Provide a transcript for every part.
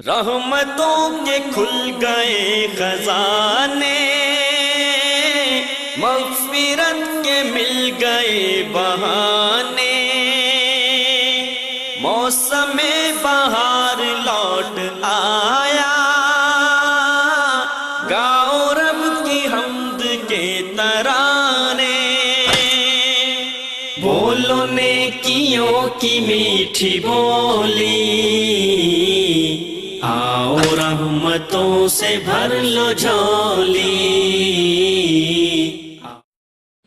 رحمتوں کے کھل گئے خزانے، مغفرت کے مل گئے بہانے، موسم بہار لوٹ آیا، گاؤ رب کی حمد کے ترانے، بولو نیکیوں کی میٹھی بولی، آؤ رحمتوں سے بھر لو جھولی۔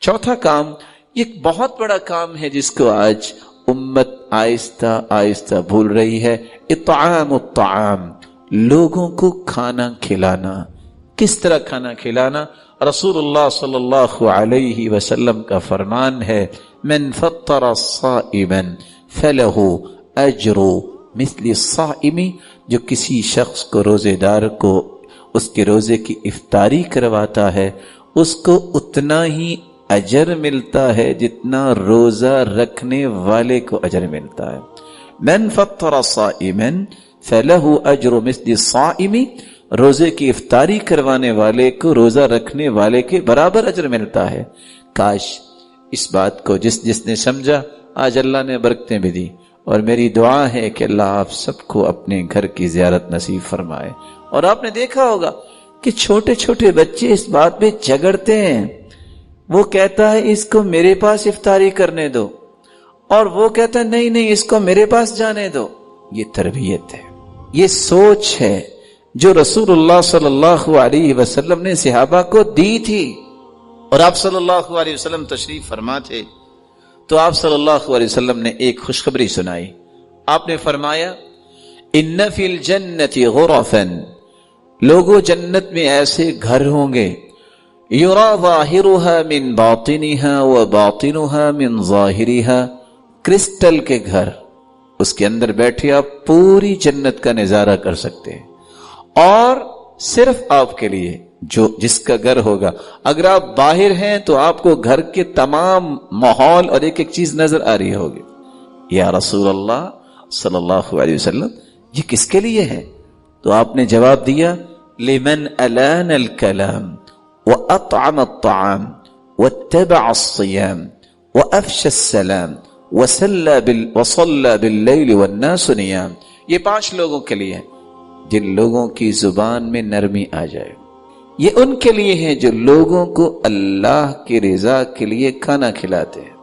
چوتھا کام، یہ ایک بہت بڑا کام ہے جس کو آج امت آہستہ آہستہ بھول رہی ہے، اطعام الطعام، لوگوں کو کھانا کھلانا۔ کس طرح کھانا کھلانا؟ رسول اللہ صلی اللہ علیہ وسلم کا فرمان ہے، من فطر صائما فلہ اجر مثل الصائم، جو کسی شخص کو روزے دار کو اس کے روزے کی افطاری کرواتا ہے، اس کو اتنا ہی اجر ملتا ہے جتنا روزہ رکھنے والے کو اجر ملتا ہے۔ من فطر صائما فلہ اجر مثل الصائم، روزے کی افطاری کروانے والے کو روزہ رکھنے والے کے برابر اجر ملتا ہے۔ کاش اس بات کو جس نے سمجھا، آج اللہ نے برکتیں بھی دی، اور میری دعا ہے کہ اللہ آپ سب کو اپنے گھر کی زیارت نصیب فرمائے۔ اور آپ نے دیکھا ہوگا کہ چھوٹے چھوٹے بچے اس بات پہ جھگڑتے ہیں، وہ کہتا ہے اس کو میرے پاس افطاری کرنے دو، اور وہ کہتا ہے نہیں اس کو میرے پاس جانے دو۔ یہ تربیت ہے، یہ سوچ ہے جو رسول اللہ صلی اللہ علیہ وسلم نے صحابہ کو دی تھی۔ اور آپ صلی اللہ علیہ وسلم تشریف فرما تھے تو آپ صلی اللہ علیہ وسلم نے ایک خوشخبری سنائی۔ آپ نے فرمایا، ان فی الجنت غرفا، لوگوں جنت میں ایسے گھر ہوں گے، یرا ظاہرها من باطنها وباطنها من ظاہرها، کرسٹل کے گھر، اس کے اندر بیٹھے آپ پوری جنت کا نظارہ کر سکتے ہیں، اور صرف آپ کے لیے جو جس کا گھر ہوگا، اگر آپ باہر ہیں تو آپ کو گھر کے تمام ماحول اور ایک ایک چیز نظر آ رہی ہوگی۔ یا رسول اللہ صلی اللہ علیہ وسلم، یہ کس کے لیے ہے؟ تو آپ نے جواب دیا، لمن الان الکلام واطعم الطعام واتبع الصیام وافشى السلام وصلى باللیل والناس نیام۔ یہ 5 لوگوں کے لیے ہے جن لوگوں کی زبان میں نرمی آ جائے، یہ ان کے لیے ہیں جو لوگوں کو اللہ کی رضا کے لیے کھانا کھلاتے ہیں،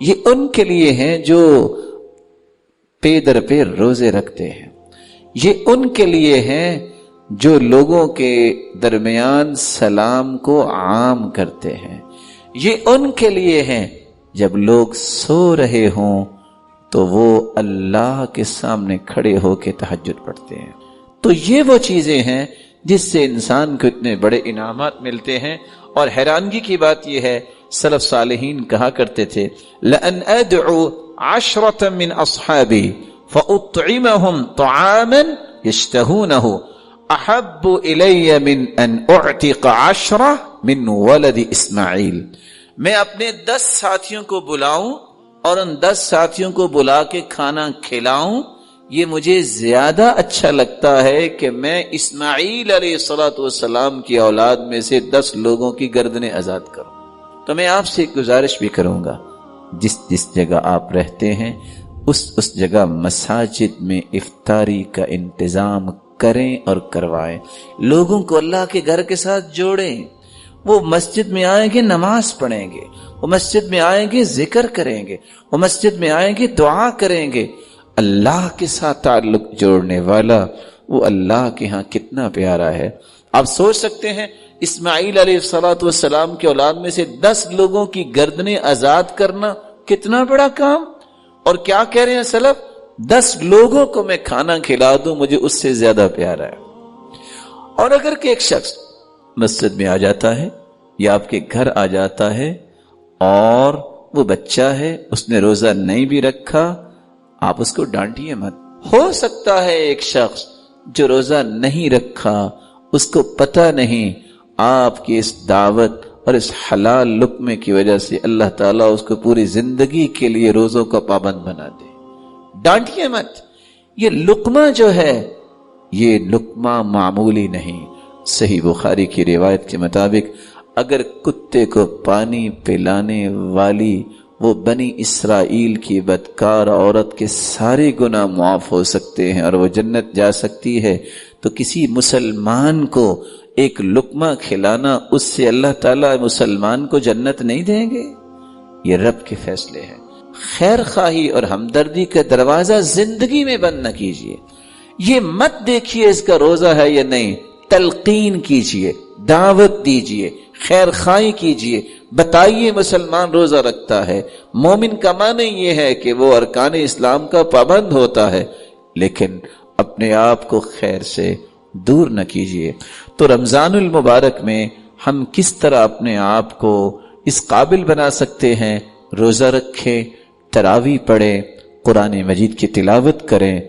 یہ ان کے لیے ہیں جو پے در پہ روزے رکھتے ہیں، یہ ان کے لیے ہیں جو لوگوں کے درمیان سلام کو عام کرتے ہیں، یہ ان کے لیے ہیں جب لوگ سو رہے ہوں تو وہ اللہ کے سامنے کھڑے ہو کے تہجد پڑھتے ہیں۔ تو یہ وہ چیزیں ہیں جس سے انسان کو اتنے بڑے انعامات ملتے ہیں۔ اور حیرانگی کی بات یہ ہے، سلف صالحین کہا کرتے تھے، لَأَنْ أَدْعُوا عَشْرَةً مِّنْ أَصْحَابِي فَأُطْعِمَهُمْ طَعَامًا يَشْتَهُونَهُ أَحَبُّ إِلَيَّ مِنْ أَنْ أُعْتِقَ 10 مِنْ وَلَدِ إِسْمَاعِيل، میں اپنے 10 ساتھیوں کو بلاؤں اور ان 10 ساتھیوں کو بلا کے کھانا کھلاؤں، یہ مجھے زیادہ اچھا لگتا ہے کہ میں اسماعیل علیہ السلام کی اولاد میں سے 10 لوگوں کی گردنیں آزاد کروں۔ تو میں آپ سے ایک گزارش بھی کروں گا، جس جگہ آپ رہتے ہیں اس جگہ مساجد میں افطاری کا انتظام کریں اور کروائیں، لوگوں کو اللہ کے گھر کے ساتھ جوڑیں۔ وہ مسجد میں آئیں گے نماز پڑھیں گے، وہ مسجد میں آئیں گے ذکر کریں گے، وہ مسجد میں آئیں گے دعا کریں گے۔ اللہ کے ساتھ تعلق جوڑنے والا وہ اللہ کے ہاں کتنا پیارا ہے۔ آپ سوچ سکتے ہیں اسماعیل علیہ السلام کی اولاد میں سے 10 لوگوں کی گردنیں آزاد کرنا کتنا بڑا کام۔ اور کیا کہہ رہے ہیں سلف، 10 لوگوں کو میں کھانا کھلا دوں مجھے اس سے زیادہ پیارا ہے۔ اور اگر کہ ایک شخص مسجد میں آ جاتا ہے یا آپ کے گھر آ جاتا ہے اور وہ بچہ ہے، اس نے روزہ نہیں بھی رکھا، آپ اس کو ڈانٹیے مت۔ ہو سکتا ہے ایک شخص جو روزہ نہیں رکھا، اس کو پتہ نہیں، آپ کی اس دعوت اور اس حلال لقمے کی وجہ سے اللہ تعالیٰ اس کو پوری زندگی کے لیے روزوں کا پابند بنا دے۔ ڈانٹیے مت، یہ لقمہ جو ہے یہ لقمہ معمولی نہیں. صحیح بخاری کی روایت کے مطابق اگر کتے کو پانی پلانے والی وہ بنی اسرائیل کی بدکار عورت کے سارے گناہ معاف ہو سکتے ہیں اور وہ جنت جا سکتی ہے، تو کسی مسلمان کو ایک لقمہ کھلانا، اس سے اللہ تعالیٰ مسلمان کو جنت نہیں دیں گے؟ یہ رب کے فیصلے ہیں. خیر خواہی اور ہمدردی کا دروازہ زندگی میں بند نہ کیجیے. یہ مت دیکھیے اس کا روزہ ہے یا نہیں، تلقین کیجیے، دعوت دیجیے، خیر خواہی کیجیے، بتائیے مسلمان روزہ رکھتا ہے. مومن کا معنی یہ ہے کہ وہ ارکان اسلام کا پابند ہوتا ہے، لیکن اپنے آپ کو خیر سے دور نہ کیجیے. تو رمضان المبارک میں ہم کس طرح اپنے آپ کو اس قابل بنا سکتے ہیں؟ روزہ رکھیں، تراویح پڑھیں، قرآن مجید کی تلاوت کریں،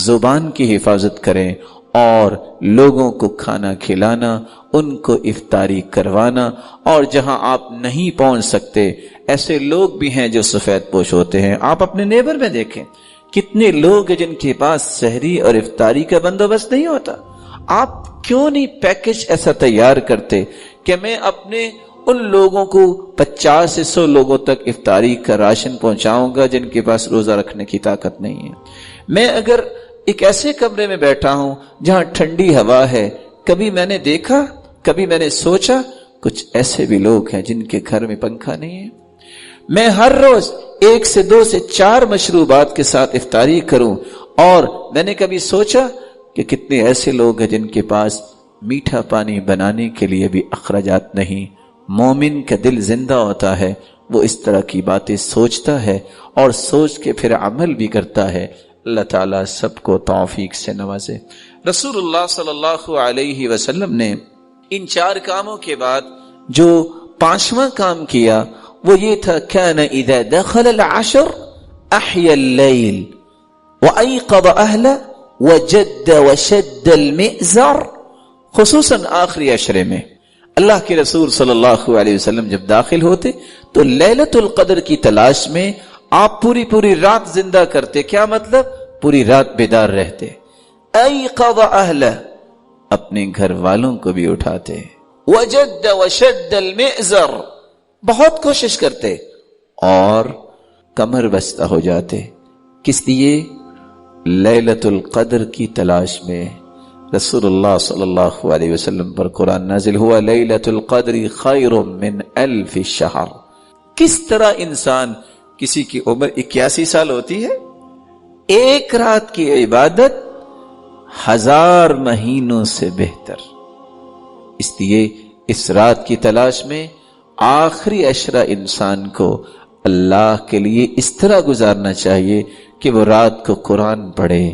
زبان کی حفاظت کریں اور لوگوں کو کھانا کھلانا، ان کو افطاری کروانا. اور جہاں آپ نہیں پہنچ سکتے، ایسے لوگ بھی ہیں جو سفید پوش ہوتے ہیں. آپ اپنے نیبر میں دیکھیں کتنے لوگ ہیں جن کے پاس سحری اور افطاری کا بندوبست نہیں ہوتا. آپ کیوں نہیں پیکج ایسا تیار کرتے کہ میں اپنے ان لوگوں کو 50 سے 100 لوگوں تک افطاری کا راشن پہنچاؤں گا جن کے پاس روزہ رکھنے کی طاقت نہیں ہے. میں اگر ایک ایسے کمرے میں بیٹھا ہوں جہاں ٹھنڈی ہوا ہے، کبھی میں نے دیکھا، کبھی میں نے سوچا کچھ ایسے بھی لوگ ہیں جن کے گھر میں پنکھا نہیں ہے. میں ہر روز 1 سے 2 سے 4 مشروبات کے ساتھ افطاری کروں، اور میں نے کبھی سوچا کہ کتنے ایسے لوگ ہیں جن کے پاس میٹھا پانی بنانے کے لیے بھی اخراجات نہیں. مومن کا دل زندہ ہوتا ہے، وہ اس طرح کی باتیں سوچتا ہے اور سوچ کے پھر عمل بھی کرتا ہے. اللہ تعالیٰ سب کو توفیق سے نوازے. رسول اللہ صلی اللہ علیہ وسلم نے ان 4 کاموں کے بعد جو 5واں کام کیا وہ یہ تھا، كان اذا دخل العشر احيا الليل وأيقظ أهله وجد وشد المئزر. خصوصاً آخری عشرے میں اللہ کے رسول صلی اللہ علیہ وسلم جب داخل ہوتے تو لیلۃ القدر کی تلاش میں آپ پوری رات زندہ کرتے. کیا مطلب؟ پوری رات بیدار رہتے. ایقظ اہلہ، اپنے گھر والوں کو بھی اٹھاتے. وجد وشد المئزر، بہت کوشش کرتے اور کمر بستہ ہو جاتے. کس لیے؟ لیلۃ القدر کی تلاش میں. رسول اللہ صلی اللہ علیہ وسلم پر قرآن نازل ہوا، لیلۃ القدر خیر من 1000 شہر. کس طرح انسان، کسی کی عمر 81 سال ہوتی ہے، ایک رات کی عبادت 1000 مہینوں سے بہتر. اس لیے اس رات کی تلاش میں آخری عشرہ انسان کو اللہ کے لیے اس طرح گزارنا چاہیے کہ وہ رات کو قرآن پڑھے،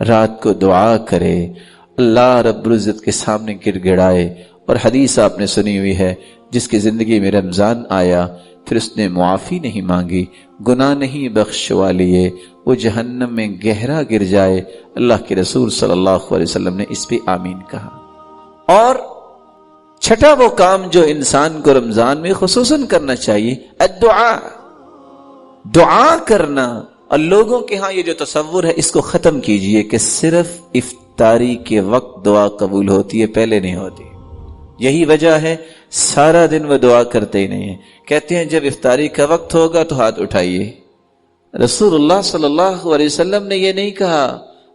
رات کو دعا کرے، اللہ رب العزت کے سامنے گر گڑائے. اور حدیث آپ نے سنی ہوئی ہے، جس کی زندگی میں رمضان آیا پھر اس نے معافی نہیں مانگی، گناہ نہیں بخشوا لیے، وہ جہنم میں گہرا گر جائے. اللہ کے رسول صلی اللہ علیہ وسلم نے اس پہ آمین کہا. اور چھٹا وہ کام جو انسان کو رمضان میں خصوصاً کرنا چاہیے، الدعاء، دعا کرنا. اور لوگوں کے ہاں یہ جو تصور ہے اس کو ختم کیجئے کہ صرف افطاری کے وقت دعا قبول ہوتی ہے، پہلے نہیں ہوتی. یہی وجہ ہے سارا دن وہ دعا کرتے ہی نہیں ہیں. کہتے ہیں جب افطاری کا وقت ہوگا تو ہاتھ اٹھائیے. رسول اللہ صلی اللہ علیہ وسلم نے یہ نہیں کہا.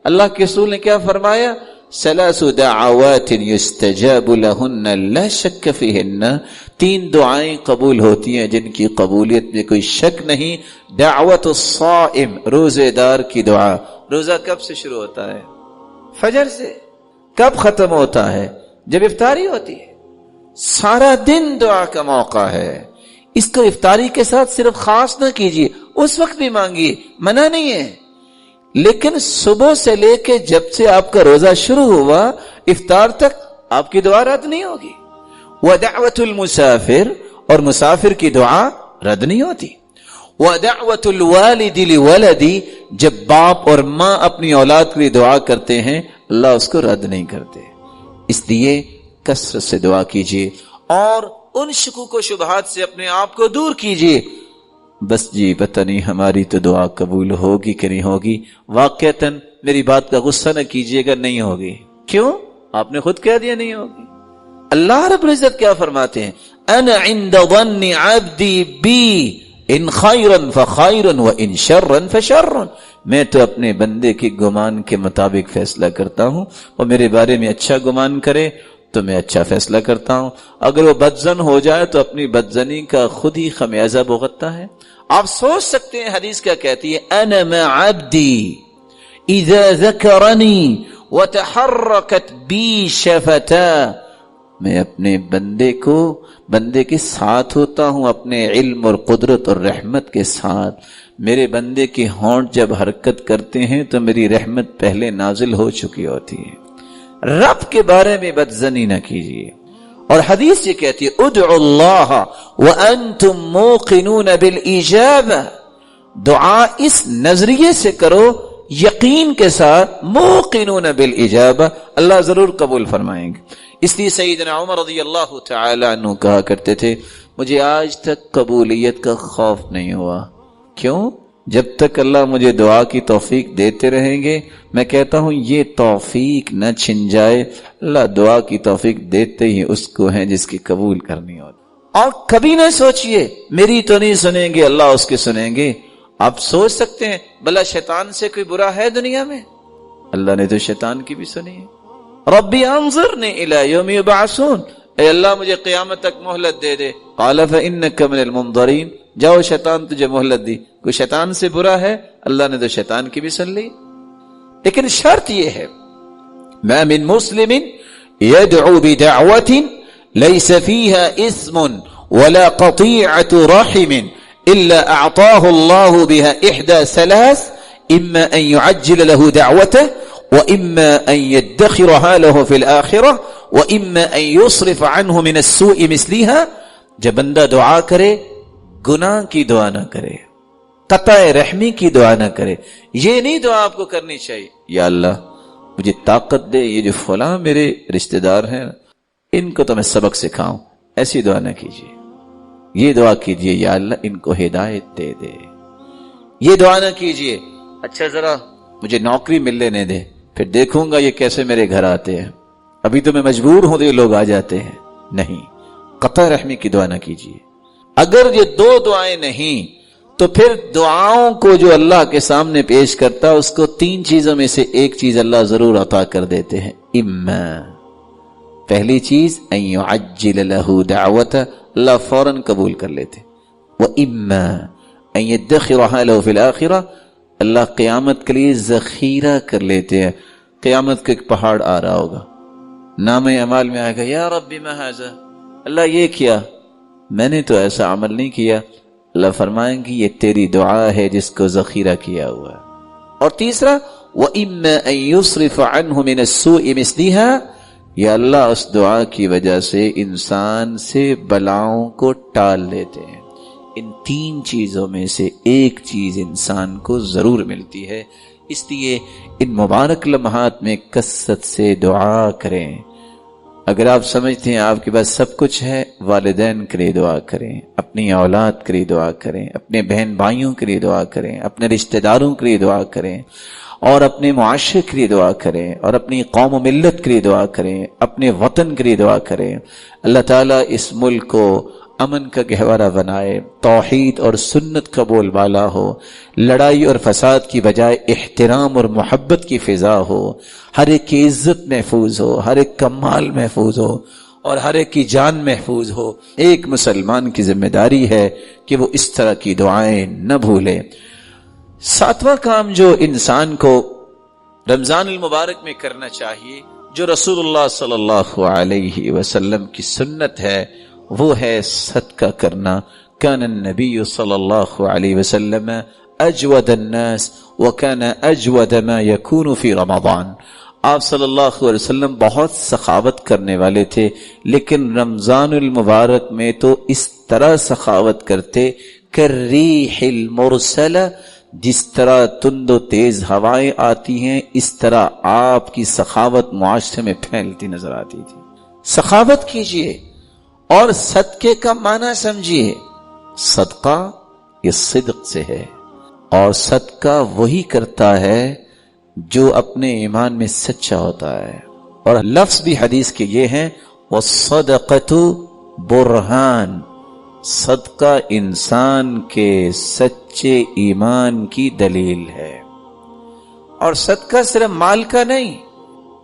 اللہ کے رسول نے کیا فرمایا؟ ثلاث دعوات یستجاب لہن لا شک فیہن، 3 دعائیں قبول ہوتی ہیں جن کی قبولیت میں کوئی شک نہیں. دعوت الصائم، روزے دار کی دعا. روزہ کب سے شروع ہوتا ہے؟ فجر سے. کب ختم ہوتا ہے؟ جب افطاری ہوتی ہے. سارا دن دعا کا موقع ہے. اس کو افطاری کے ساتھ صرف خاص نہ کیجیے، اس وقت بھی مانگیے، منع نہیں ہے، لیکن صبح سے لے کے جب سے آپ کا روزہ شروع ہوا افطار تک آپ کی دعا رد نہیں ہوگی. ودعوت المسافر، اور مسافر کی دعا رد نہیں ہوتی. ودعوت الوالد لولدی، جب باپ اور ماں اپنی اولاد کے لیے دعا کرتے ہیں اللہ اس کو رد نہیں کرتے. اس لیے کثرت سے دعا کیجیے اور ان شکوک و شبہات سے اپنے آپ کو دور کیجیے. بس جی پتہ نہیں ہماری تو دعا قبول ہوگی کہ نہیں ہوگی. واقعتاً میری بات کا غصہ نہ کیجیے گا، نہیں ہوگی. کیوں؟ آپ نے خود کہہ دیا نہیں ہوگی۔ اللہ رب العزت کیا فرماتے ہیں؟ انا عند ظن عبدی بی ان خیرا فخیر وان شرا فشر، میں تو اپنے بندے کے گمان کے مطابق فیصلہ کرتا ہوں، وہ میرے بارے میں اچھا گمان کرے تو میں اچھا فیصلہ کرتا ہوں، اگر وہ بدزن ہو جائے تو اپنی بدزنی کا خود ہی خمیازہ بھگتتا ہے۔ آپ سوچ سکتے ہیں حدیث کیا کہتی ہے؟ انا مع عبدی اذا ذکرنی وتحرکت بی شفتا، میں اپنے بندے کے ساتھ ہوتا ہوں، اپنے علم اور قدرت اور رحمت کے ساتھ۔ میرے بندے کے ہونٹ جب حرکت کرتے ہیں تو میری رحمت پہلے نازل ہو چکی ہوتی ہے۔ رب کے بارے میں بدزنی نہ کیجیے۔ اور حدیث یہ کہتی ہے ادعوا اللہ وانتم موقنون بالاجابہ، دعا اس نظریے سے کرو، یقین کے ساتھ، موقنون بالاجابہ، اللہ ضرور قبول فرمائیں گے۔ اس لیے سیدنا عمر رضی اللہ تعالی عنہ کہا کرتے تھے مجھے آج تک قبولیت کا خوف نہیں ہوا۔ کیوں؟ جب تک اللہ مجھے دعا کی توفیق دیتے رہیں گے میں کہتا ہوں یہ توفیق نہ چھن جائے۔ اللہ دعا کی توفیق دیتے ہی اس کو ہیں جس کی قبول کرنی ہوتی۔ اور کبھی نہ سوچئے میری تو نہیں سنیں گے، اللہ اس کے سنیں گے۔ آپ سوچ سکتے ہیں بھلا شیطان سے کوئی برا ہے دنیا میں؟ اللہ نے تو شیطان کی بھی سنی ہے۔ ربی انظرنی الی یوم یبعثون، اے اللہ مجھے قیامت تک مہلت دے دے۔ قال فانک من المنظرین، جاؤ شیطان تجھے مہلت دی۔ کوئی شیطان سے برا ہے؟ اللہ نے تو شیطان کی بھی سن لی۔ لیکن شرط یہ ہے ما من مسلم يدعو بدعوة ليس فيها اسم ولا قطيعة رحم إلا أعطاه الله بها إحدى ثلاث، إما أن يعجل له دعوته وإما أن يدخرها له في الآخرة وإما أن يصرف عنه من السوء مثلها۔ جب بندہ دعا کرے گناہ کی دعا نہ کرے، قطع رحمی کی دعا نہ کرے۔ یہ نہیں دعا آپ کو کرنی چاہیے یا اللہ مجھے طاقت دے، یہ جو فلاں میرے رشتہ دار ہیں ان کو تو میں سبق سکھاؤں، ایسی دعا نہ کیجیے۔ یہ دعا کیجیے یا اللہ ان کو ہدایت دے دے۔ یہ دعا نہ کیجیے اچھا ذرا مجھے نوکری مل لینے دے، پھر دیکھوں گا یہ کیسے میرے گھر آتے ہیں، ابھی تو میں مجبور ہوں تو یہ لوگ آ جاتے ہیں۔ نہیں، قطع رحمی کی دعا نہ کیجیے۔ اگر یہ دو دعائیں نہیں تو پھر دعاؤں کو جو اللہ کے سامنے پیش کرتا اس کو تین چیزوں میں سے ایک چیز اللہ ضرور عطا کر دیتے ہیں۔ اما، پہلی چیز ان يعجل له دعوته، اللہ فوراً قبول کر لیتے۔ واما ان يدخرها له في الآخرة، اللہ قیامت کے لیے ذخیرہ کر لیتے ہیں۔ قیامت کا ایک پہاڑ آ رہا ہوگا، نام اعمال میں آئے گا یا رب ما هذا، اللہ یہ کیا، میں نے تو ایسا عمل نہیں کیا۔ اللہ فرمائیں گے یہ تیری دعا ہے جس کو ذخیرہ کیا ہوا ہے۔ اور تیسرا وَإِمَّا أَن يُصْرِفَ عَنْهُ مِنَ السُّوءِ مِثْلِهَا، یا اللہ اس دعا کی وجہ سے انسان سے بلاؤں کو ٹال دیتے ہیں۔ ان تین چیزوں میں سے ایک چیز انسان کو ضرور ملتی ہے، اس لیے ان مبارک لمحات میں کثرت سے دعا کریں۔ اگر آپ سمجھتے ہیں آپ کے پاس سب کچھ ہے، والدین کے لیے دعا کریں، اپنی اولاد کے لیے دعا کریں، اپنے بہن بھائیوں کے لیے دعا کریں، اپنے رشتہ داروں کے لیے دعا کریں، اور اپنے معاشرے کے لیے دعا کریں، اور اپنی قوم و ملت کے لیے دعا کریں، اپنے وطن کے لیے دعا کریں۔ اللہ تعالیٰ اس ملک کو امن کا گہوارہ بنائے، توحید اور سنت کا بول بالا ہو، لڑائی اور فساد کی بجائے احترام اور محبت کی فضا ہو، ہر ایک کی عزت محفوظ ہو، ہر ایک کا مال محفوظ ہو، اور ہر ایک کی جان محفوظ ہو۔ ایک مسلمان کی ذمہ داری ہے کہ وہ اس طرح کی دعائیں نہ بھولے۔ ساتواں کام جو انسان کو رمضان المبارک میں کرنا چاہیے، جو رسول اللہ صلی اللہ علیہ وسلم کی سنت ہے، وہ ہے صدقہ کرنا۔ کان النبی صلی اللہ علیہ وسلم اجود الناس وکان اجود ما یکون فی رمضان، آپ صلی اللہ علیہ وسلم بہت سخاوت کرنے والے تھے، لیکن رمضان المبارک میں تو اس طرح سخاوت کرتے کالریح المرسلہ، جس طرح تند و تیز ہوائیں آتی ہیں اس طرح آپ کی سخاوت معاشرے میں پھیلتی نظر آتی تھی۔ سخاوت کیجئے اور صدقے کا معنی سمجھیے۔ صدقہ یہ صدق سے ہے، اور صدقہ وہی کرتا ہے جو اپنے ایمان میں سچا ہوتا ہے، اور لفظ بھی حدیث کے یہ ہیں والصدقۃ برہان، صدقہ انسان کے سچے ایمان کی دلیل ہے۔ اور صدقہ صرف مال کا نہیں،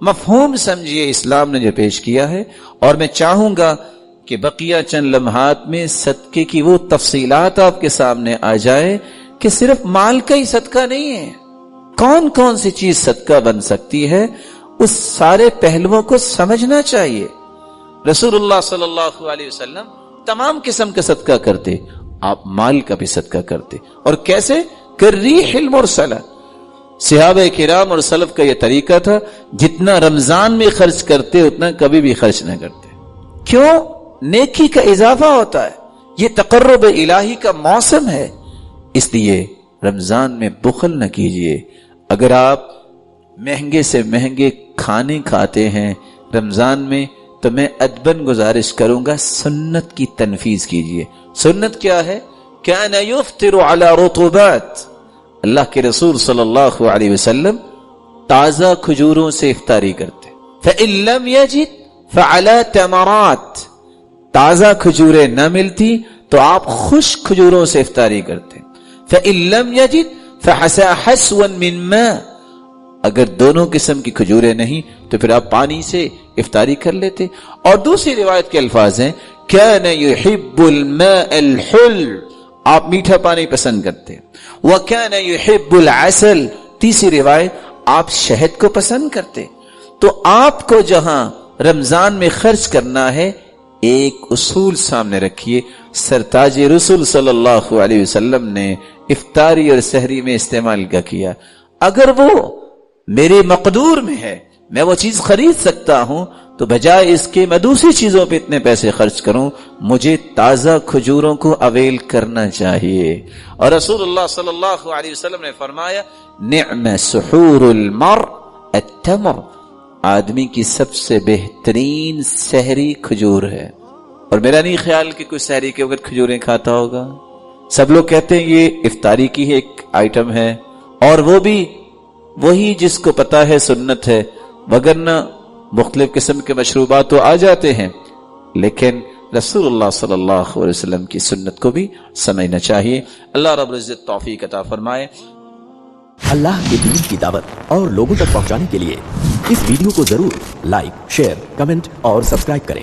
مفہوم سمجھیے اسلام نے جو پیش کیا ہے، اور میں چاہوں گا کہ بقیہ چند لمحات میں صدقے کی وہ تفصیلات آپ کے سامنے آ جائے کہ صرف مال کا ہی صدقہ نہیں ہے، کون کون سی چیز صدقہ بن سکتی ہے، اس سارے پہلوؤں کو سمجھنا چاہیے۔ رسول اللہ صلی اللہ علیہ وسلم تمام قسم کا صدقہ کرتے، آپ مال کا بھی صدقہ کرتے، اور کیسے؟ کالریح المرسلہ۔ صحابہ کرام اور سلف کا یہ طریقہ تھا، جتنا رمضان میں خرچ کرتے اتنا کبھی بھی خرچ نہ کرتے۔ کیوں؟ نیکی کا اضافہ ہوتا ہے، یہ تقرب الہی کا موسم ہے، اس لیے رمضان میں بخل نہ کیجئے۔ اگر آپ مہنگے سے مہنگے کھانے کھاتے ہیں رمضان میں تو میں ادباً گزارش کروں گا سنت کی تنفیذ کیجئے۔ سنت کیا ہے؟ کان یفطر علی رطوبات، اللہ کے رسول صلی اللہ علیہ وسلم تازہ کھجوروں سے افطاری کرتے۔ فإن لم یجد فعلی تمرات، تازہ کھجوریں نہ ملتی تو آپ خشک کھجوروں سے افطاری کرتے۔ فإن لم یجد فحسى حسوا من ماء، اگر دونوں قسم کی کھجوریں نہیں تو پھر آپ پانی سے افطاری کر لیتے۔ اور دوسری روایت کے الفاظ ہیں كان يحب الماء الحل، آپ میٹھا پانی پسند کرتے۔ وكان يحب العسل، تیسری روایت آپ شہد کو پسند کرتے۔ تو آپ کو جہاں رمضان میں خرچ کرنا ہے ایک اصول سامنے رکھیے، سرتاج رسول صلی اللہ علیہ وسلم نے افطاری اور سحری میں استعمال کیا۔ اگر وہ میرے مقدور میں ہے، میں وہ چیز خرید سکتا ہوں، تو بجائے اس کے میں دوسری چیزوں پہ اتنے پیسے خرچ کروں، مجھے تازہ کھجوروں کو اویل کرنا چاہیے۔ اور رسول اللہ صلی اللہ علیہ وسلم نے فرمایا نعم سحور المرء التمر، آدمی کی سب سے بہترین سحری کھجور ہے۔ اور میرا نہیں خیال کہ کوئی سحری کے وقت کھجوریں کھاتا ہوگا، سب لوگ کہتے ہیں یہ افطاری کی ایک آئٹم ہے، اور وہ بھی وہی جس کو پتا ہے سنت ہے، وگرنہ مختلف قسم کے مشروبات تو آ جاتے ہیں، لیکن رسول اللہ صلی اللہ علیہ وسلم کی سنت کو بھی سمجھنا چاہیے۔ اللہ رب العزت توفیق عطا فرمائے۔ اللہ کے دین کی دعوت اور لوگوں تک پہنچانے کے لیے اس ویڈیو کو ضرور لائک، شیئر، کمنٹ اور سبسکرائب کریں۔